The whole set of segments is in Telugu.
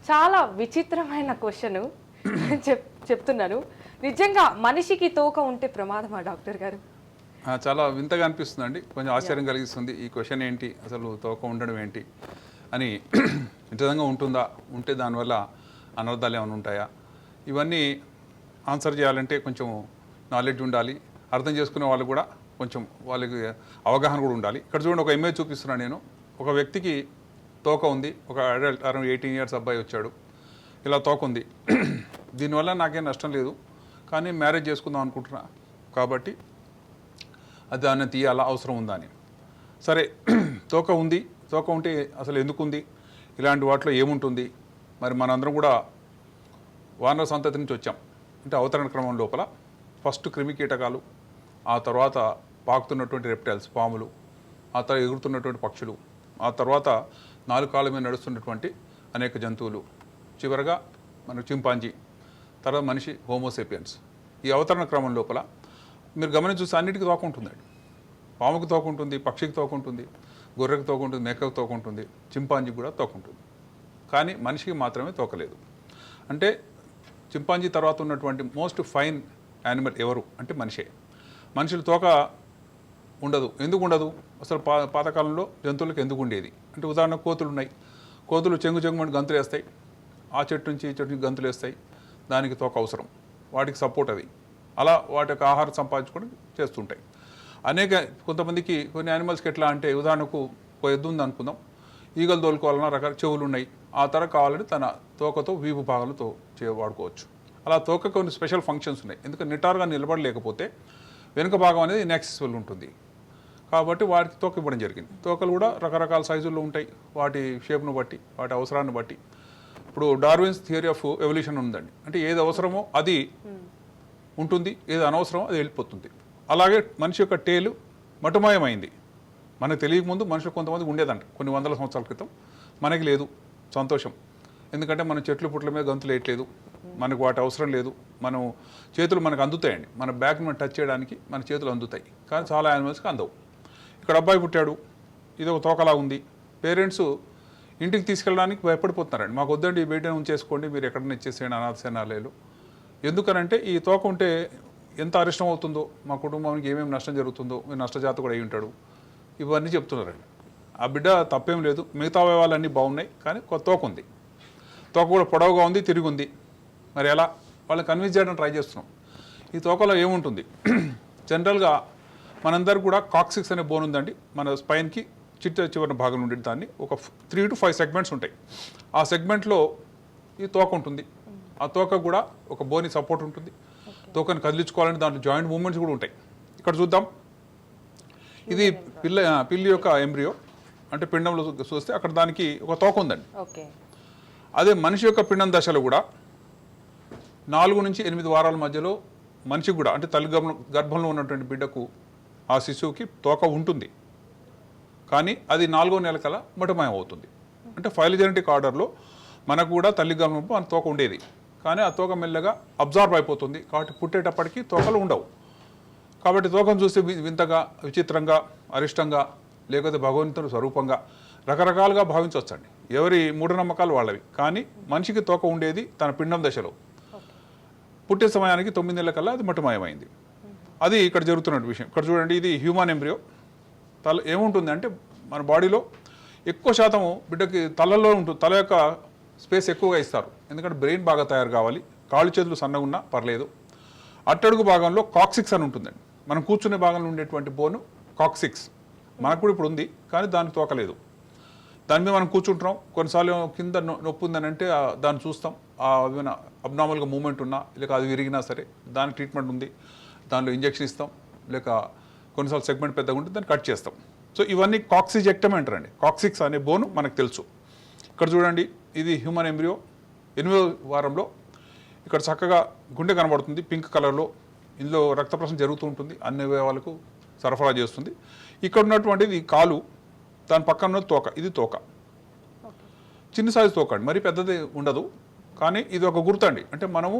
చాలా విచిత్రమైన క్వశ్చన్ చెప్తున్నాను. నిజంగా మనిషికి తోక ఉంటే ప్రమాదమా డాక్టర్ గారు? చాలా వింతగా అనిపిస్తుందండి. కొంచెం ఆశ్చర్యం కలిగిస్తుంది. ఈ క్వశ్చన్ ఏంటి, అసలు తోక ఉండడం ఏంటి అని. నిజంగా ఉంటుందా, ఉంటే దానివల్ల అనర్థాలు ఏమైనా ఉంటాయా, ఇవన్నీ ఆన్సర్ చేయాలంటే కొంచెం నాలెడ్జ్ ఉండాలి. అర్థం చేసుకునే వాళ్ళు కూడా కొంచెం వాళ్ళకి అవగాహన కూడా ఉండాలి. ఇక్కడ చూడండి, ఒక ఇమేజ్ చూపిస్తున్నాను నేను. ఒక వ్యక్తికి తోక ఉంది. ఒక అడల్ట్ అరౌండ్ 18 years అబ్బాయి వచ్చాడు. ఇలా తోక ఉంది. దీనివల్ల నాకేం నష్టం లేదు, కానీ మ్యారేజ్ చేసుకుందాం అనుకుంటున్నా కాబట్టి అది దాన్ని తీయాలా, అవసరం ఉందా అని. సరే, తోక ఉంది. తోక ఉంటే అసలు ఎందుకు ఉంది, ఇలాంటి వాటిలో ఏముంటుంది? మరి మనందరం కూడా వానర సంతతి నుంచి వచ్చాం. అంటే అవతరణ క్రమం లోపల ఫస్ట్ క్రిమి కీటకాలు, ఆ తర్వాత పాకుతున్నటువంటి రెప్టైల్స్, పాములు, ఆ తర్వాత ఎగురుతున్నటువంటి పక్షులు, ఆ తర్వాత 4 కాళ్ళ మీద నడుస్తున్నటువంటి అనేక జంతువులు, చివరగా మనకు చింపాంజీ, తర్వాత మనిషి హోమోసేపియన్స్. ఈ అవతరణ క్రమం లోపల మీరు గమనించి చూస్తే అన్నిటికీ తోక ఉంటుందండి. పాముకి తోక ఉంటుంది, పక్షికి తోక ఉంటుంది, గొర్రెకి తోక ఉంటుంది, మేకకు తోక ఉంటుంది, చింపాంజీకి కూడా తోక ఉంటుంది. కానీ మనిషికి మాత్రమే తోకలేదు. అంటే చింపాంజీ తర్వాత ఉన్నటువంటి మోస్ట్ ఫైన్ యానిమల్ ఎవరు అంటే మనిషే. మనుషులు తోక ఉండదు. ఎందుకు ఉండదు? అసలు పాతకాలంలో జంతువులకు ఎందుకు ఉండేది అంటే, ఉదాహరణకు కోతులు ఉన్నాయి. కోతులు చెంగు చెంగుమని గంతులు వేస్తాయి. ఆ చెట్టు నుంచి ఈ చెట్టు నుంచి గంతులు వేస్తాయి. దానికి తోక అవసరం, వాటికి సపోర్ట్ అది. అలా వాటి యొక్క ఆహారం సంపాదించుకొని చేస్తుంటాయి. కొంతమందికి కొన్ని యానిమల్స్కి ఎట్లా అంటే, ఉదాహరణకు ఒక ఎద్దు ఉంది అనుకుందాం. ఈగలు తోలుకోవాలన్నా రకాల చెవులు ఉన్నాయి. ఆ తర కావాలని తన తోకతో వీపు భాగాలతో వాడుకోవచ్చు. అలా తోక కొన్ని స్పెషల్ ఫంక్షన్స్ ఉన్నాయి. ఎందుకంటే నిటారుగా నిలబడలేకపోతే వెనుక భాగం అనేది ఇన్యాక్సెసిబుల్ ఉంటుంది. కాబట్టి వాటికి తోక ఇవ్వడం జరిగింది. తోకలు కూడా రకరకాల సైజుల్లో ఉంటాయి, వాటి షేప్ను బట్టి, వాటి అవసరాన్ని బట్టి. ఇప్పుడు డార్విన్స్ థియరీ ఆఫ్ ఎవల్యూషన్ ఉందండి. అంటే ఏది అవసరమో అది ఉంటుంది, ఏది అనవసరమో అది వెళ్ళిపోతుంది. అలాగే మనిషి యొక్క టేలు మటుమాయమైంది. మనకు తెలియకముందు మనుషులు కొంతమంది ఉండేదంట కొన్ని వందల సంవత్సరాల క్రితం. మనకి లేదు, సంతోషం. ఎందుకంటే మనం చెట్లు పుట్ల మీద గంతులు వేయట్లేదు, మనకు వాటి అవసరం లేదు. మనం చేతులు మనకు అందుతాయండి, మన బ్యాక్ని మనం టచ్ చేయడానికి మన చేతులు అందుతాయి. కానీ చాలా యానిమల్స్కి అందవు. ఇక్కడ అబ్బాయి పుట్టాడు, ఇది ఒక తోకలా ఉంది. పేరెంట్స్ ఇంటికి తీసుకెళ్ళడానికి భయపడిపోతున్నారండి. మాకు వద్దండి, ఈ బిడ్డను ఉంచేసుకోండి, మీరు ఎక్కడన్నా ఇచ్చేసేయండి అనాథ శరణాలయాలు. ఎందుకనంటే ఈ తోక ఉంటే ఎంత అరిష్టం అవుతుందో, మా కుటుంబానికి ఏమేమి నష్టం జరుగుతుందో, మీరు నష్టజాత కూడా అయి ఉంటాడు, ఇవన్నీ చెప్తున్నారండి. ఆ బిడ్డ తప్పేం లేదు, మిగతా అవయవాలన్నీ బాగున్నాయి, కానీ తోక ఉంది. తోక కూడా పొడవుగా ఉంది, తిరిగి ఉంది. మరి ఎలా వాళ్ళని కన్విన్స్ చేయడానికి ట్రై చేస్తున్నాం. ఈ తోకలో ఏముంటుంది? జనరల్గా మనందరికి కూడా కాక్సిక్స్ అనే బోన్ ఉందండి. మన స్పైన్కి చివరి భాగం నుండి దాన్ని ఒక 3 to 5 సెగ్మెంట్స్ ఉంటాయి. ఆ సెగ్మెంట్లో ఈ తోక ఉంటుంది. ఆ తోక కూడా ఒక బోని సపోర్ట్ ఉంటుంది. తోకని కదిలించుకోవాలంటే దాంట్లో జాయింట్ మూమెంట్స్ కూడా ఉంటాయి. ఇక్కడ చూద్దాం, ఇది పిల్లి యొక్క ఎంబ్రియో, అంటే పిండంలో చూస్తే అక్కడ దానికి ఒక తోక ఉందండి. అదే మనిషి యొక్క పిండం దశలో కూడా 4 నుంచి 8 వారాల మధ్యలో మనిషికి కూడా, అంటే తల్లి గర్భంలో ఉన్నటువంటి బిడ్డకు, ఆ శిశువుకి తోక ఉంటుంది. కానీ అది 4వ నెల కల్లా మటుమాయం అవుతుంది. అంటే ఫైలోజెనెటిక్ ఆర్డర్లో మనకు కూడా తల్లి గర్భంలో మన తోక ఉండేది, కానీ ఆ తోక మెల్లగా అబ్జార్బ్ అయిపోతుంది. కాబట్టి పుట్టేటప్పటికి తోకలు ఉండవు. కాబట్టి తోకను చూస్తే వింతగా, విచిత్రంగా, అరిష్టంగా, లేకపోతే భగవంతుని స్వరూపంగా రకరకాలుగా భావించవచ్చండి. ఎవరి మూఢనమ్మకాలు వాళ్ళవి. కానీ మనిషికి తోక ఉండేది తన పిండం దశలో. పుట్టే సమయానికి 9 నెలల కల్లా అది మటుమాయమైంది. అది ఇక్కడ జరుగుతున్న విషయం. ఇక్కడ చూడండి, ఇది హ్యూమన్ ఎంబ్రియో. ఏముంటుంది అంటే, మన బాడీలో ఎక్కువ శాతం బిడ్డకి తలలో ఉంటుంది. తల యొక్క స్పేస్ ఎక్కువగా ఇస్తారు, ఎందుకంటే బ్రెయిన్ బాగా తయారు కావాలి. కాళ్ళు చేతులు సన్నగా ఉన్నా పర్లేదు. అట్టడుగు భాగంలో కాక్సిక్స్ అని ఉంటుందండి. మనం కూర్చునే భాగంలో ఉండేటువంటి బోను కాక్సిక్స్. మనకు కూడా ఇప్పుడు ఉంది, కానీ దానికి తోకలేదు. దాని మీద మనం కూర్చుంటున్నాం. కొన్నిసార్లు కింద నొప్పి ఉందని అంటే దాన్ని చూస్తాం. ఏమైనా అబ్నార్మల్గా మూమెంట్ ఉన్నా, లేక అది విరిగినా సరే దానికి ట్రీట్మెంట్ ఉంది. దానిలో ఇంజెక్షన్ ఇస్తాం, లేక కొన్నిసార్లు సెగ్మెంట్ పెద్దగా ఉంటే దాన్ని కట్ చేస్తాం. సో ఇవన్నీ కాక్సిజెక్టమీ అంటారండి. కాక్సిక్స్ అనే బోను మనకు తెలుసు. ఇక్కడ చూడండి, ఇది హ్యూమన్ ఎంబ్రియో 8వ వారంలో. ఇక్కడ చక్కగా గుండె కనబడుతుంది పింక్ కలర్లో. ఇందులో రక్త ప్రసరణ జరుగుతూ ఉంటుంది, అన్ని అవయవాలకు సరఫరా చేస్తుంది. ఇక్కడ ఉన్నటువంటిది కాలు, దాని పక్కన ఉన్న తోక. ఇది తోక, చిన్న సైజు తోక అండి, మరీ పెద్దది ఉండదు. కానీ ఇది ఒక గుర్తు అండి. అంటే మనము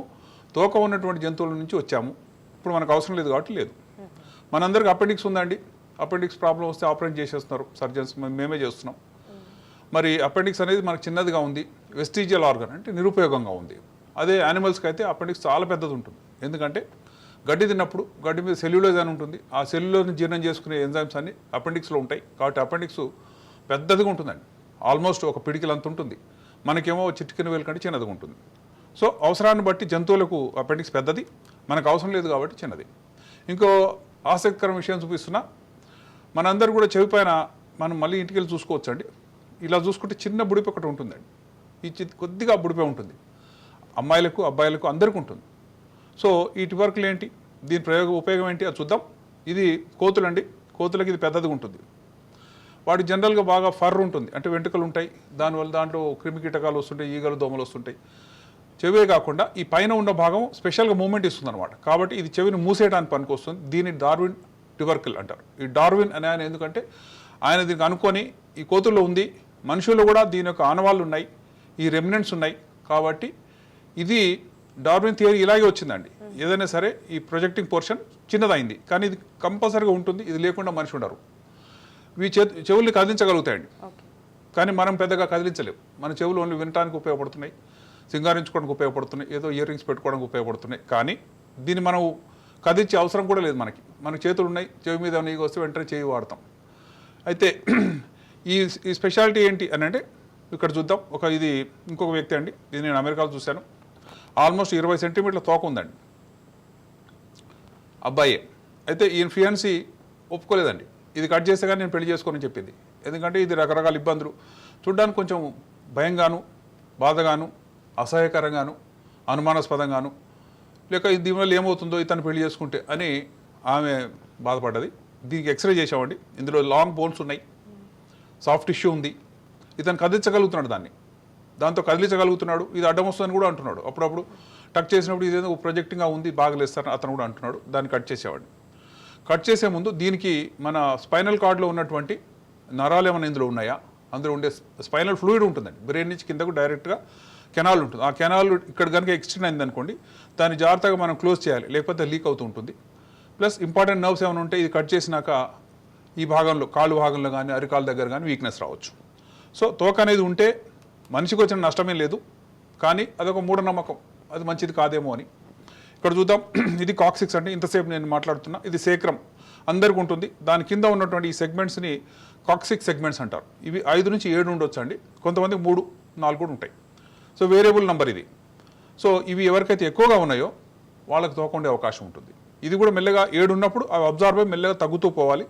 తోక ఉన్నటువంటి జంతువుల నుంచి వచ్చాము. ఇప్పుడు మనకు అవసరం లేదు కాబట్టి లేదు. మనందరికి అపెండిక్స్ ఉందండి. అపెండిక్స్ ప్రాబ్లం వస్తే ఆపరేట్ చేసేస్తున్నారు సర్జన్స్, మేమే చేస్తున్నాం. మరి అపెండిక్స్ అనేది మనకు చిన్నదిగా ఉంది, వెస్టిజియల్ ఆర్గన్ అంటే నిరుపయోగంగా ఉంది. అదే యానిమల్స్కి అయితే అపెండిక్స్ చాలా పెద్దది ఉంటుంది. ఎందుకంటే గడ్డి తిన్నప్పుడు గడ్డి మీద సెల్యులోజ్ అని ఉంటుంది, ఆ సెల్యులోజ్ని జీర్ణం చేసుకునే ఎంజైమ్స్ అన్ని అపెండిక్స్లో ఉంటాయి. కాబట్టి అపెండిక్స్ పెద్దదిగా ఉంటుందండి, ఆల్మోస్ట్ ఒక పిడికిలంత ఉంటుంది. మనకేమో చిటికెన వేలు కంటే చిన్నదిగా ఉంటుంది. సో అవసరాన్ని బట్టి జంతువులకు అపెండిక్స్ పెద్దది, మనకు అవసరం లేదు కాబట్టి చిన్నది. ఇంకో ఆసక్తికరమైన విషయం చూపిస్తున్నా, మనందరూ కూడా చెవి పైన మనం మళ్ళీ ఇంటికి వెళ్ళి చూసుకోవచ్చు అండి. ఇలా చూసుకుంటే చిన్న బుడిపి ఒకటి ఉంటుందండి, ఈ కొద్దిగా బుడిపే ఉంటుంది. అమ్మాయిలకు అబ్బాయిలకు అందరికీ ఉంటుంది. సో ఈ టివర్కులు ఏంటి, దీని ఉపయోగం ఏంటి అది చూద్దాం. ఇది కోతులండి, కోతులకి ఇది పెద్దదిగా ఉంటుంది. వాటి జనరల్గా బాగా ఫర్ ఉంటుంది, అంటే వెంట్రుకలు ఉంటాయి, దానివల్ల దాంట్లో క్రిమి కీటకాలు వస్తుంటాయి, ఈగలు దోమలు వస్తుంటాయి. చెవే కాకుండా ఈ పైన ఉన్న భాగం స్పెషల్గా మూమెంట్ ఇస్తుంది అనమాట. కాబట్టి ఇది చెవిని మూసేయడానికి పనికి వస్తుంది. దీన్ని డార్విన్ టివర్కిల్ అంటారు. ఈ డార్విన్ అనే ఆయన ఎందుకంటే ఆయన దీనికి అనుకొని ఈ కోతుల్లో ఉంది, మనుషుల్లో కూడా దీని యొక్క ఆనవాళ్ళు ఉన్నాయి, ఈ రెమినెంట్స్ ఉన్నాయి. కాబట్టి ఇది డార్విన్ థియరీ ఇలాగే వచ్చిందండి. ఏదైనా సరే ఈ ప్రొజెక్టింగ్ పోర్షన్ చిన్నదైంది, కానీ ఇది కంపల్సరీగా ఉంటుంది, ఇది లేకుండా మనిషి ఉండరు. ఇవి చెవుల్ని కదిలించగలుగుతాయండి, కానీ మనం పెద్దగా కదిలించలేము. మన చెవులు ఓన్లీ వినటానికి ఉపయోగపడుతున్నాయి, సింగారించుకోవడానికి ఉపయోగపడుతున్నాయి, ఏదో ఇయర్ రింగ్స్ పెట్టుకోవడానికి ఉపయోగపడుతున్నాయి. కానీ దీన్ని మనం కదిలించే అవసరం కూడా లేదు. మన చేతులు ఉన్నాయి, చెవి మీద నీకు వస్తే వెంటనే చేయి వాడతాం. అయితే ఈ స్పెషాలిటీ ఏంటి అని అంటే ఇక్కడ చూద్దాం. ఇది ఇంకొక వ్యక్తి అండి, ఇది నేను అమెరికాలో చూశాను. ఆల్మోస్ట్ 20 సెంటీమీటర్ల తోక ఉందండి, అబ్బాయే. అయితే ఈయన ఫియాన్సీ ఒప్పుకోలేదండి, ఇది కట్ చేస్తే కానీ నేను పెళ్లి చేసుకోనని చెప్పింది. ఎందుకంటే ఇది రకరకాల ఇబ్బందులు, చూడ్డానికి కొంచెం భయంగాను, బాధగాను, అసహ్యకరంగాను, అనుమానాస్పదంగాను, లేక దీనివల్ల ఏమవుతుందో ఇతను పెళ్లి చేసుకుంటే అని ఆమె బాధపడ్డది. దీనికి ఎక్స్రే చేసామండి. ఇందులో లాంగ్ బోన్స్ ఉన్నాయి, సాఫ్ట్ టిష్యూ ఉంది. ఇతను కదిలించగలుగుతున్నాడు, దాంతో కదిలించగలుగుతున్నాడు. ఇది అడ్డం వస్తుందని కూడా అంటున్నాడు. అప్పుడప్పుడు టక్ చేసినప్పుడు ఇదేదో ప్రొజెక్టింగ్గా ఉంది, బాగలేస్తారని అతను కూడా అంటున్నాడు. దాన్ని కట్ చేసేవాడిని. కట్ చేసే ముందు దీనికి మన స్పైనల్ కార్డ్లో ఉన్నటువంటి నరాలు ఏమైనా ఇందులో ఉన్నాయా, అందులో ఉండే స్పైనల్ ఫ్లూయిడ్ ఉంటుందండి, బ్రెయిన్ నుంచి కిందకు డైరెక్ట్గా కెనాల్ ఉంటుంది. ఆ కెనాల్ ఇక్కడ కనుక ఎక్స్టెండ్ అయింది అనుకోండి, దాన్ని జాగ్రత్తగా మనం క్లోజ్ చేయాలి, లేకపోతే లీక్ అవుతూ ఉంటుంది. ప్లస్ ఇంపార్టెంట్ నర్వ్స్ ఏమైనా ఉంటే ఇది కట్ చేసినాక ఈ భాగంలో, కాళ్ళు భాగంలో కానీ అరికాళ్ళ దగ్గర కానీ వీక్నెస్ రావచ్చు. సో తోక అనేది ఉంటే మనిషికి వచ్చిన నష్టమే లేదు, కానీ అదొక మూఢనమ్మకం, అది మంచిది కాదేమో అని. ఇక్కడ చూద్దాం. ఇది కాక్సిక్స్ అంటే ఇంతసేపు నేను మాట్లాడుతున్నా, ఇది సేక్రమ్ అందరికీ ఉంటుంది. దాని కింద ఉన్నటువంటి ఈ సెగ్మెంట్స్ని కాక్సిక్ సెగ్మెంట్స్ అంటారు. ఇవి 5 నుంచి 7 ఉండొచ్చు అండి, కొంతమంది 3, 4 కూడా ఉంటాయి. సో వేరియబుల్ నెంబర్ ఇది. సో ఇవి ఎవరికైతే ఎక్కువగా ఉన్నాయో వాళ్ళకి తోక ఉండే అవకాశం ఉంటుంది. ఇది కూడా మెల్లగా 7 ఉన్నప్పుడు అవి అబ్జార్బ్ అయ్యి మెల్లగా తగ్గుతూ పోవాలి.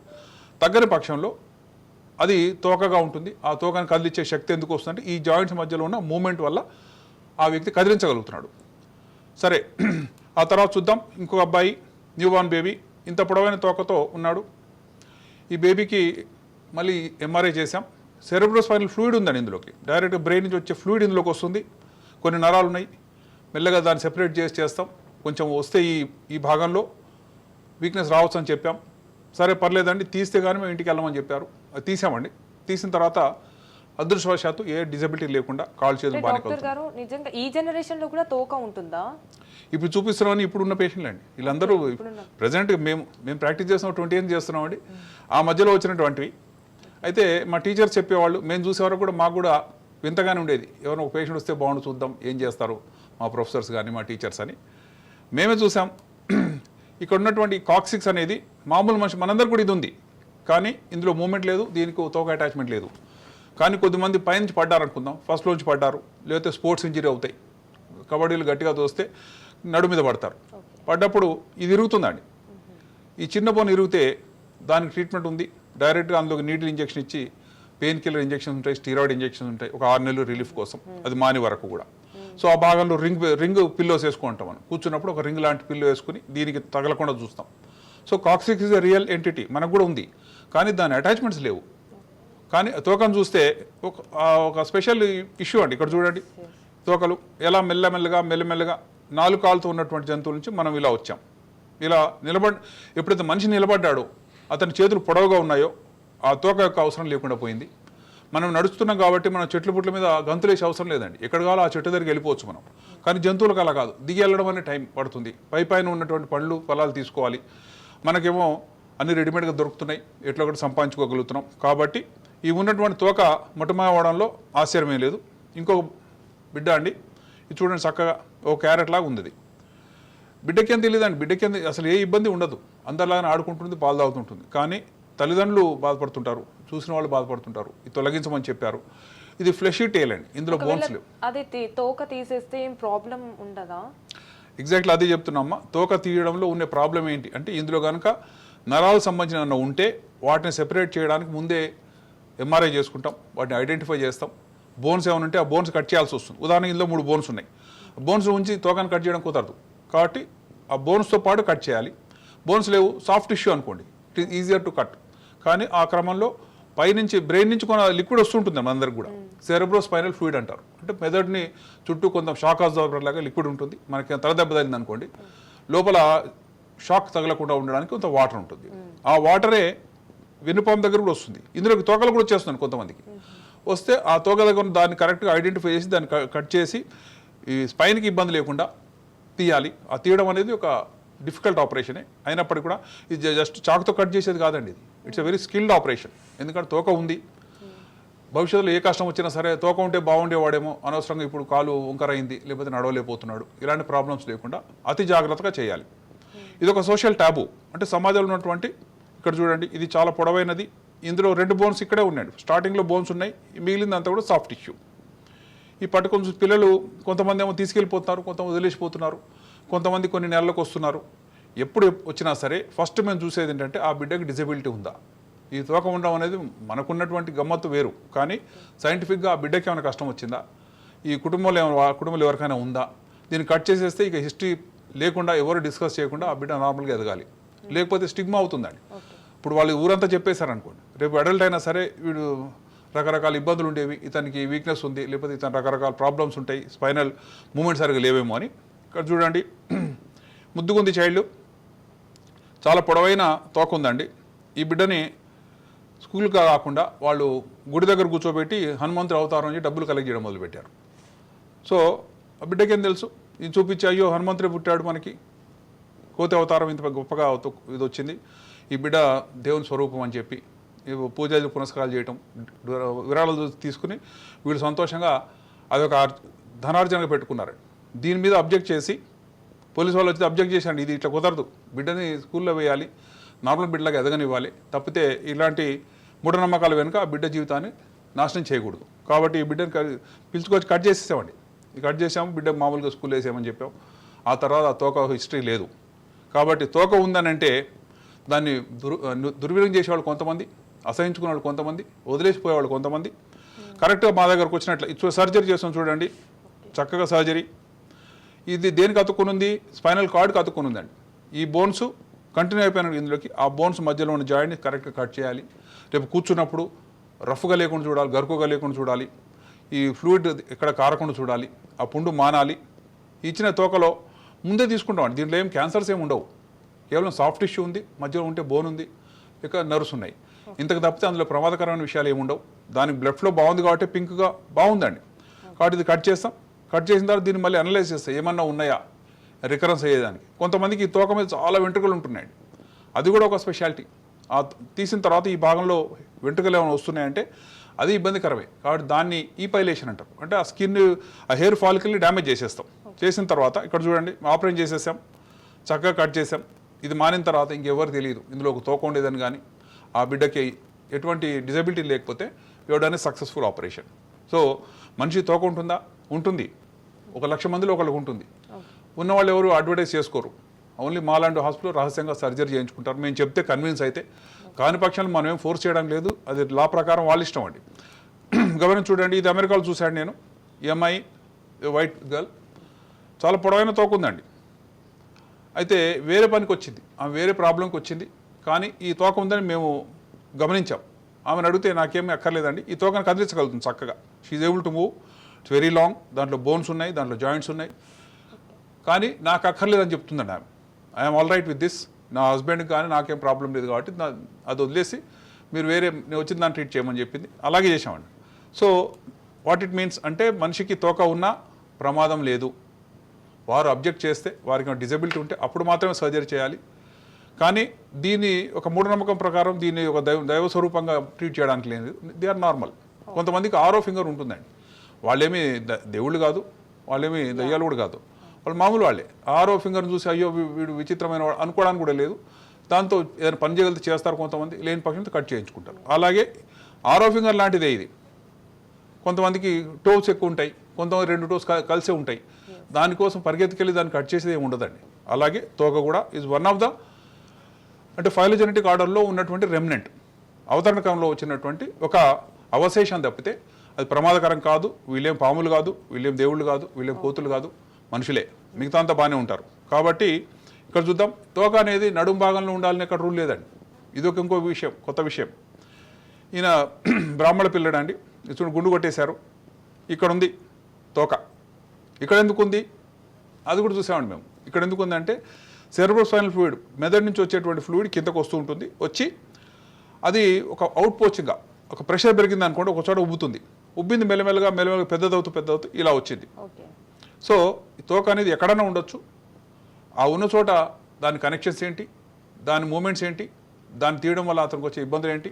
తగ్గని పక్షంలో అది తోకగా ఉంటుంది. ఆ తోకని కదిలించే శక్తి ఎందుకు వస్తుందంటే ఈ జాయింట్స్ మధ్యలో ఉన్న మూమెంట్ వల్ల ఆ వ్యక్తి కదిలించగలుగుతున్నాడు. సరే, ఆ తర్వాత చూద్దాం. ఇంకొక అబ్బాయి, న్యూబార్న్ బేబీ, ఇంత పొడవైన తోకతో ఉన్నాడు. ఈ బేబీకి మళ్ళీ ఎంఆర్ఐ చేసాం. సెరెబ్రోస్పైనల్ ఫ్లూయిడ్ ఉందండి ఇందులోకి, డైరెక్ట్ బ్రెయిన్ నుంచి వచ్చే ఫ్లూయిడ్ ఇందులోకి వస్తుంది. కొన్ని నరాలు ఉన్నాయి, మెల్లగా దాన్ని సెపరేట్ చేస్తాం. కొంచెం వస్తే ఈ భాగంలో వీక్నెస్ రావచ్చు అని చెప్పాం. సరే పర్లేదండి, తీస్తే కానీ మేము ఇంటికి వెళ్ళమని చెప్పారు. అది తీసామండి. తీసిన తర్వాత అదృష్టవశాత్తు ఏ డిజబిలిటీ లేకుండా కాల్ చేతులు బాగా గారు. నిజంగా ఈ జనరేషన్ లో కూడా తోక ఉంటుందా? ఇప్పుడు చూపిస్తున్నామని ఇప్పుడున్న పేషెంట్లు అండి వీళ్ళందరూ. ప్రజెంట్ మేము ప్రాక్టీస్ చేస్తున్నాం, 20 years చేస్తున్నామండి. ఆ మధ్యలో వచ్చినటువంటివి. అయితే మా టీచర్స్ చెప్పేవాళ్ళు, మేము చూసేవారు కూడా మాకు కూడా వింతగానే ఉండేది. ఎవరైనా ఒక పేషెంట్ వస్తే బాగుండు, చూద్దాం ఏం చేస్తారు మా ప్రొఫెసర్స్ కానీ మా టీచర్స్ అని. మేమే చూసాం. ఇక్కడ ఉన్నటువంటి కాక్సిక్స్ అనేది మామూలు మనిషి, మనందరూ కూడా ఇది ఉంది, కానీ ఇందులో మూమెంట్ లేదు, దీనికి తోక అటాచ్మెంట్ లేదు. కానీ కొద్దిమంది పైనుంచి పడ్డారు అనుకుందాం, ఫస్ట్లోంచి పడ్డారు, లేకపోతే స్పోర్ట్స్ ఇంజరీ అవుతాయి, కబడ్డీలు గట్టిగా తోస్తే నడు మీద పడతారు. పడ్డప్పుడు ఇది ఇరుగుతుందండి. ఈ చిన్న బోన్ ఇరిగితే దానికి ట్రీట్మెంట్ ఉంది. డైరెక్ట్గా అందులో నీడిల్ ఇంజెక్షన్ ఇచ్చి పెయిన్ కిల్లర్ ఇంజెక్షన్స్ ఉంటాయి, స్టీరాయిడ్ ఇంజెక్షన్స్ ఉంటాయి, ఒక 6 నెలలు రిలీఫ్ కోసం, అది మాని వరకు కూడా. సో ఆ భాగంలో రింగ్ పిల్లోస్ వేసుకుంటాం. మనం కూర్చున్నప్పుడు ఒక రింగ్ లాంటి పిల్లో వేసుకుని దీనికి తగలకుండా చూస్తాం. So coccyx is a real entity, మనకు కూడా ఉంది, కానీ దాని అటాచ్మెంట్స్ లేవు. కానీ తోకను చూస్తే ఒక స్పెషల్ ఇష్యూ అండి. ఇక్కడ చూడండి, తోకలు ఎలా మెల్లమెల్లగా 4 కాళ్ళతో ఉన్నటువంటి జంతువుల నుంచి మనం ఇలా వచ్చాం. ఇలా ఎప్పుడైతే మనిషి నిలబడ్డాడో, అతని చేతులు పొడవుగా ఉన్నాయో, ఆ తోక యొక్క అవసరం లేకుండా పోయింది. మనం నడుస్తున్నాం కాబట్టి మనం చెట్ల పుట్ల మీద గంతులేసే అవసరం లేదండి, ఎక్కడ కావాలో ఆ చెట్టు దగ్గరికి వెళ్ళిపోవచ్చు మనం. కానీ జంతువులకు అలా కాదు, దిగి వెళ్ళడం అనే టైం పడుతుంది. పైన ఉన్నటువంటి పళ్ళు ఫలాలు తీసుకోవాలి. మనకేమో అన్ని రెడీమేడ్గా దొరుకుతున్నాయి, ఎట్లా ఒకటి సంపాదించుకోగలుగుతున్నాం. కాబట్టి ఈ ఉన్నటువంటి తోక మొట్టమొదవడంలో ఆశ్చర్యమే లేదు. ఇంకొక బిడ్డ అండి, ఇది చూడండి చక్కగా ఓ క్యారెట్ లాగా ఉంది. బిడ్డకి ఏం తెలియదండి, బిడ్డకి అసలు ఏ ఇబ్బంది ఉండదు, అందరిలాగానే ఆడుకుంటుంది, పాలు తాగుతుంటుంది. కానీ తల్లిదండ్రులు బాధపడుతుంటారు, చూసిన వాళ్ళు బాధపడుతుంటారు. ఇది తొలగించమని చెప్పారు. ఇది ఫ్లెషీ టేల్ అండి, ఇందులో బోన్స్ లేవు. అది తోక తీసేస్తే ఏం ప్రాబ్లం ఉండదా? ఎగ్జాక్ట్లీ అదే చెప్తున్నామ్మా. తోక తీయడంలో ఉన్న ప్రాబ్లం ఏంటి అంటే, ఇందులో కనుక నరాలకు సంబంధించిన ఉంటే వాటిని సెపరేట్ చేయడానికి ముందే ఎంఆర్ఐ చేసుకుంటాం, వాటిని ఐడెంటిఫై చేస్తాం. బోన్స్ ఏమైనా ఉంటే ఆ బోన్స్ కట్ చేయాల్సి వస్తుంది. ఉదాహరణకి ఇందులో 3 బోన్స్ ఉన్నాయి. బోన్స్ ఉంచి తోకను కట్ చేయడం కుదరదు, కాబట్టి ఆ బోన్స్తో పాటు కట్ చేయాలి. బోన్స్ లేవు, సాఫ్ట్ టిష్యూ అనుకోండి, it is easier to cut. కానీ ఆ క్రమంలో పైనుంచి బ్రెయిన్ నుంచి కొంత లిక్విడ్ వస్తుంటుంది మనందరికి కూడా, సెరెబ్రో స్పైనల్ ఫ్లూయిడ్ అంటారు. అంటే మెదడుని చుట్టూ కొంత షాక్ లాగా లిక్విడ్ ఉంటుంది. మనకి తలదెబ్బ తగిలింది అనుకోండి, లోపల షాక్ తగలకుండా ఉండడానికి కొంత వాటర్ ఉంటుంది. ఆ వాటరే వెన్నుపాము దగ్గర కూడా వస్తుంది, ఇందులోకి తోకలు కూడా వచ్చేస్తుంది కొంతమందికి. వస్తే ఆ తోక దగ్గర దాన్ని కరెక్ట్గా ఐడెంటిఫై చేసి దాన్ని కట్ చేసి ఈ స్పైన్కి ఇబ్బంది లేకుండా తీయాలి. ఆ తీయడం అనేది ఒక డిఫికల్ట్ ఆపరేషనే అయినప్పటికీ కూడా ఇది జస్ట్ చాకుతో కట్ చేసేది కాదండి. ఇది it's a very skilled operation. ఎందుకంటే తోక ఉంది, భవిష్యత్తులో ఏ కష్టం వచ్చినా సరే తోక ఉంటే బాగుండేవాడేమో, అనవసరంగా ఇప్పుడు కాలు వంకరైంది లేకపోతే నడవలేకపోతున్నాడు, ఇలాంటి ప్రాబ్లమ్స్ లేకుండా అతి జాగ్రత్తగా చేయాలి. ఇది ఒక సోషల్ టాబు. అంటే సమాజంలో ఉన్నటువంటి, ఇక్కడ చూడండి ఇది చాలా పొడవైనది, ఇందులో 2 బోన్స్ ఇక్కడే ఉన్నాయి, స్టార్టింగ్లో బోన్స్ ఉన్నాయి, మిగిలిందంతా కూడా సాఫ్ట్ టిష్యూ. ఈ పట్టుకొని పిల్లలు కొంతమంది ఏమో తీసుకెళ్ళిపోతున్నారు, కొంతమంది వదిలేసిపోతున్నారు, కొంతమంది కొన్ని నెలలకు వస్తున్నారు. ఎప్పుడు వచ్చినా సరే ఫస్ట్ మేము చూసేది ఏంటంటే ఆ బిడ్డకి డిజబిలిటీ ఉందా. ఈ తోక ఉండడం అనేది మనకున్నటువంటి గమ్మత్తు వేరు, కానీ సైంటిఫిక్గా ఆ బిడ్డకి ఏమైనా కష్టం వచ్చిందా, ఈ కుటుంబంలో ఎవరికైనా ఉందా, దీన్ని కట్ చేసేస్తే ఇక హిస్టరీ లేకుండా ఎవరు డిస్కస్ చేయకుండా ఆ బిడ్డ నార్మల్గా ఎదగాలి. లేకపోతే స్టిగ్మా అవుతుందండి. ఇప్పుడు వాళ్ళు ఊరంతా చెప్పేశారనుకోండి, రేపు అడల్ట్ అయినా సరే వీడు రకరకాల ఇబ్బందులు ఉండేవి, ఇతనికి వీక్నెస్ ఉంది, లేకపోతే ఇతను రకరకాల ప్రాబ్లమ్స్ ఉంటాయి, స్పైనల్ మూమెంట్ సరిగా లేవేమో అని. ఇక్కడ చూడండి ముద్దుగుంది చైల్డ్, చాలా పొడవైన తోక ఉందండి. ఈ బిడ్డని స్కూల్కి కాకుండా వాళ్ళు గుడి దగ్గర కూర్చోబెట్టి హనుమంతుడు అవతారం అని డబ్బులు కలెక్ట్ చేయడం మొదలుపెట్టారు. సో ఆ బిడ్డకేం తెలుసు, ఇది చూపించి అయ్యో హనుమంతుడే పుట్టాడు మనకి, కోతి అవతారం ఇంత గొప్పగా ఇది వచ్చింది, ఈ బిడ్డ దేవుని స్వరూపం అని చెప్పి పూజలు పునస్కారాలు చేయటం, విరాళాలు తీసుకుని వీళ్ళు సంతోషంగా అదొక ధనార్జనగా పెట్టుకున్నారు. దీని మీద అబ్జెక్ట్ చేసి పోలీసు వాళ్ళు వచ్చి అబ్జెక్ట్ చేశారు, ఇది ఇట్లా కుదరదు, బిడ్డని స్కూల్లో వేయాలి, నార్మల్ బిడ్డలాగా ఎదగనివ్వాలి, తప్పితే ఇలాంటి మూఢనమ్మకాల వెనుక ఆ బిడ్డ జీవితాన్ని నాశనం చేయకూడదు. కాబట్టి ఈ బిడ్డని పిలుచుకొచ్చి కట్ చేసేసామండి. కట్ చేసాము, బిడ్డ మామూలుగా స్కూల్ వేసామని చెప్పాం. ఆ తర్వాత ఆ తోక హిస్టరీ లేదు. కాబట్టి తోక ఉందనంటే దాన్ని దుర్వినియోగం చేసేవాళ్ళు కొంతమంది, అసహించుకునే వాళ్ళు కొంతమంది, వదిలేసిపోయేవాళ్ళు కొంతమంది. కరెక్ట్గా మా దగ్గరకు వచ్చినట్లు ఇప్పుడు సర్జరీ చేస్తాం చూడండి, చక్కగా సర్జరీ. ఇది దేనికి అతుక్కుని ఉంది, స్పైనల్ కార్డ్కి అతుక్కుని ఉందండి. ఈ బోన్స్ కంటిన్యూ అయిపోయిన ఇందులోకి ఆ బోన్స్ మధ్యలో ఉన్న జాయింట్ని కరెక్ట్గా కట్ చేయాలి. రేపు కూర్చున్నప్పుడు రఫ్గా లేకుండా చూడాలి, గరుకుగా లేకుండా చూడాలి, ఈ ఫ్లూయిడ్ ఎక్కడ కారకుండా చూడాలి, ఆ పుండు మానాలి. ఇచ్చిన తోకలో ముందే తీసుకుంటామండి, దీంట్లో ఏం క్యాన్సర్స్ ఏమి ఉండవు, కేవలం సాఫ్ట్ టిష్యూ ఉంది, మధ్యలో ఉంటే బోన్ ఉంది, ఇక నర్వ్స్ ఉన్నాయి. ఇంతకు తప్పితే అందులో ప్రమాదకరమైన విషయాలు ఏమి ఉండవు. దానికి బ్లడ్ ఫ్లో బాగుంది కాబట్టి పింక్గా బాగుందండి. కాబట్టి ఇది కట్ చేస్తాం. కట్ చేసిన తర్వాత దీన్ని మళ్ళీ అనలైజ్ చేస్తాం, ఏమన్నా ఉన్నాయా రికరెన్స్ అయ్యేదానికి. కొంతమందికి ఈ తోక మీద చాలా వెంట్రుకలు ఉంటున్నాయి, అది కూడా ఒక స్పెషాలిటీ. ఆ తీసిన తర్వాత ఈ భాగంలో వెంట్రుకలు ఏమైనా వస్తున్నాయంటే అది ఇబ్బందికరమే. కాబట్టి దాన్ని ఈపైలేషన్ అంటారు. అంటే ఆ స్కిన్, ఆ హెయిర్ ఫాలికల్ని డ్యామేజ్ చేసేస్తాం. చేసిన తర్వాత ఇక్కడ చూడండి ఆపరేషన్ చేసేసాం, చక్కగా కట్ చేసాం. ఇది మానిన తర్వాత ఇంకెవరు తెలియదు ఇందులో ఒక తోక ఉండేదని. కానీ ఆ బిడ్డకి ఎటువంటి డిజబిలిటీ లేకపోతే ఇవ్వడానికి సక్సెస్ఫుల్ ఆపరేషన్. సో మనిషి తోక ఉంటుందా, ఉంటుంది. 1,00,000 మందిలో ఒకళ్ళకి ఉంటుంది. ఉన్నవాళ్ళు ఎవరు అడ్వర్టైజ్ చేసుకోరు, ఓన్లీ మాలాంటి హాస్పిటల్ రహస్యంగా సర్జరీ చేయించుకుంటారు. మేము చెప్తే కన్విన్స్ అయితే, కాని పక్షాన్ని మనం ఏం ఫోర్స్ చేయడం లేదు, అది లా ప్రకారం వాళ్ళ ఇష్టం అండి. గవర్నమెంట్ చూడండి, ఇది అమెరికాలో చూశాడు నేను, ఎంఐ వైట్ గర్ల్, చాలా పొడవైన తోక ఉందండి. అయితే వేరే పనికి వచ్చింది, ఆమె వేరే ప్రాబ్లంకి వచ్చింది. కానీ ఈ తోక ఉందని మేము గమనించాం. ఆమెను అడిగితే నాకేమీ అక్కర్లేదండి, ఈ తోకను కదిలించగలుగుతుంది చక్కగా, she's able to move, it's very long, దాంట్లో బోన్స్ ఉన్నాయి, దాంట్లో జాయింట్స్ ఉన్నాయి, కానీ నాకు అక్కర్లేదని చెప్తుందండి ఆమె. I'm all right with this, నా హస్బెండ్కి కానీ నాకేం ప్రాబ్లం లేదు కాబట్టి అది వదిలేసి మీరు వేరే నేను వచ్చిన దాన్ని ట్రీట్ చేయమని చెప్పింది. అలాగే చేసామండి. సో వాట్ ఇట్ మీన్స్ అంటే మనిషికి తోక ఉన్నా ప్రమాదం లేదు. వారు అబ్జెక్ట్ చేస్తే, వారికి డిజబిలిటీ ఉంటే అప్పుడు మాత్రమే సర్జరీ చేయాలి. కానీ దీన్ని ఒక మూఢనమ్మకం ప్రకారం దీన్ని ఒక దైవ స్వరూపంగా ట్రీట్ చేయడానికి లేదు. They are normal. కొంతమందికి ఆరో ఫింగర్ ఉంటుందండి. వాళ్ళేమీ దేవుళ్ళు కాదు, వాళ్ళేమీ దయ్యాలు కూడా కాదు, వాళ్ళు మామూలు వాళ్ళే. ఆరో ఫింగర్ని చూసి అయ్యో వీడు విచిత్రమైన వాడు అనుకోవడానికి కూడా లేదు. దాంతో ఏదైనా పని చేయగలిగితే చేస్తారు, కొంతమంది లేని పక్షంతో కట్ చేయించుకుంటారు. అలాగే ఆరో ఫింగర్ లాంటిదే ఇది. కొంతమందికి టోస్ ఎక్కువ ఉంటాయి, కొంతమంది 2 టోస్ కలిసే ఉంటాయి. దానికోసం పరిగెత్తుకెళ్ళి దాన్ని కట్ చేసేది ఏమి ఉండదండి. అలాగే తోక కూడా ఈజ్ వన్ ఆఫ్ ద అంటే ఫైలోజెనెటిక్ ఆర్డర్లో ఉన్నటువంటి రెమినెంట్, అవతరణ క్రమంలో వచ్చినటువంటి ఒక అవశేషం తప్పితే అది ప్రమాదకరం కాదు. వీళ్ళేం పాములు కాదు, వీళ్ళేం దేవుళ్ళు కాదు, వీళ్ళేం కోతులు కాదు, మనుషులే. మిగతా అంతా బాగానే ఉంటారు. కాబట్టి ఇక్కడ చూద్దాం, తోక అనేది నడుం భాగంలో ఉండాలని ఇక్కడ రూల్ లేదండి. ఇదొక ఇంకో విషయం, కొత్త విషయం. ఈయన బ్రాహ్మణ పిల్లడు అండి, చూడు గుండు కొట్టేశారు, ఇక్కడ ఉంది తోక. ఇక్కడ ఎందుకు ఉంది అది కూడా చూసామండి మేము. ఇక్కడ ఎందుకు ఉంది అంటే సెరెబ్రోస్పైనల్ ఫ్లూయిడ్, మెదడు నుంచి వచ్చేటువంటి ఫ్లూయిడ్ కిందకు వస్తూ ఉంటుంది. వచ్చి అది ఒక అవుట్ పోచింగ్గా ఒక ప్రెషర్ పెరిగింది అనుకోండి, ఒక చోట ఉబ్బుతుంది. ఉబ్బింది మెల్లమెల్లగా పెద్దదవుతూ ఇలా వచ్చింది. సో ఈ తోక అనేది ఎక్కడైనా ఉండొచ్చు. ఆ ఉన్న చోట దాని కనెక్షన్స్ ఏంటి, దాని మూమెంట్స్ ఏంటి, దాన్ని తీయడం వల్ల అతనికి వచ్చే ఇబ్బందులు ఏంటి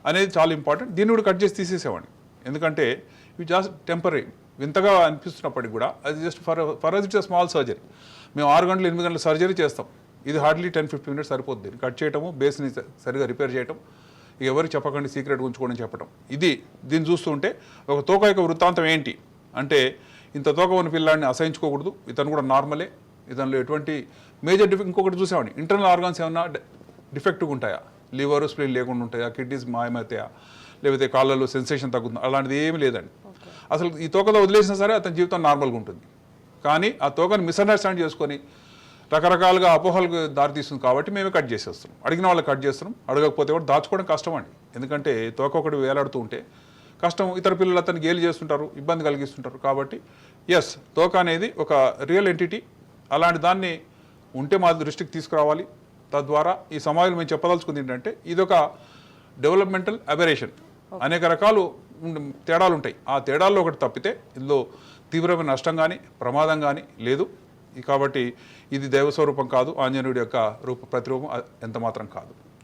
అనేది చాలా ఇంపార్టెంట్. దీన్ని కూడా కట్ చేసి తీసేసేవాడిని. ఎందుకంటే ఇవి జస్ట్ టెంపరీ, వింతగా అనిపిస్తున్నప్పటికి కూడా అది just for it's small surgery. మేము 6 గంటలు 8 గంటల సర్జరీ చేస్తాం. ఇది హార్డ్లీ 10-15 మినిట్స్ సరిపోతుంది. కట్ చేయటము, బేస్ని సరిగా రిపేర్ చేయటం, ఎవరికి చెప్పకండి, సీక్రెట్ ఉంచుకోండి చెప్పడం. దీన్ని చూస్తుంటే ఒక తోక యొక్క వృత్తాంతం ఏంటి అంటే, ఇంత తోక ఉన్న పిల్లాడిని అసహించుకోకూడదు, ఇతను కూడా నార్మలే, ఇతనిలో ఎటువంటి మేజర్ డిఫెక్ట్. ఇంకొకటి చూసామండి, ఇంటర్నల్ ఆర్గాన్స్ ఏమన్నా డిఫెక్ట్గా ఉంటాయా, లివర్ స్ప్లీన్ లేకుండా ఉంటాయా, కిడ్నీస్ మాయమవుతాయా, లేకపోతే కాళ్ళలో సెన్సేషన్ తగ్గుతుంది, అలాంటిది ఏమీ లేదండి. అసలు ఈ తోకతో వదిలేసినా సరే అతని జీవితం నార్మల్గా ఉంటుంది. కానీ ఆ తోకని మిస్అండర్స్టాండ్ చేసుకొని రకరకాలుగా అపోహలకు దారితీస్తుంది. కాబట్టి మేమే కట్ చేసేస్తున్నాం. అడిగిన వాళ్ళకి కట్ చేస్తున్నాం, అడగకపోతే కూడా దాచుకోవడం కష్టం అండి. ఎందుకంటే తోక ఒకటి వేలాడుతూ ఉంటే కష్టం, ఇతర పిల్లలు అతను గేలి చేస్తుంటారు, ఇబ్బంది కలిగిస్తుంటారు. కాబట్టి ఎస్, తోక అనేది ఒక రియల్ ఎంటిటీ. అలాంటి దాన్ని ఉంటే మా దృష్టికి తీసుకురావాలి. తద్వారా ఈ సమాజంలో మేము చెప్పదలుచుకుంది ఏంటంటే, ఇదొక డెవలప్మెంటల్ అబెరేషన్. అనేక రకాలు తేడాలు ఉంటాయి. ఆ తేడాల్లో ఒకటి తప్పితే ఇందులో తీవ్రమైన నష్టం కానీ ప్రమాదం కానీ లేదు. కాబట్టి ఇది దైవస్వరూపం కాదు, ఆంజనేయుడి యొక్క ప్రతిరూపం ఎంత మాత్రం కాదు.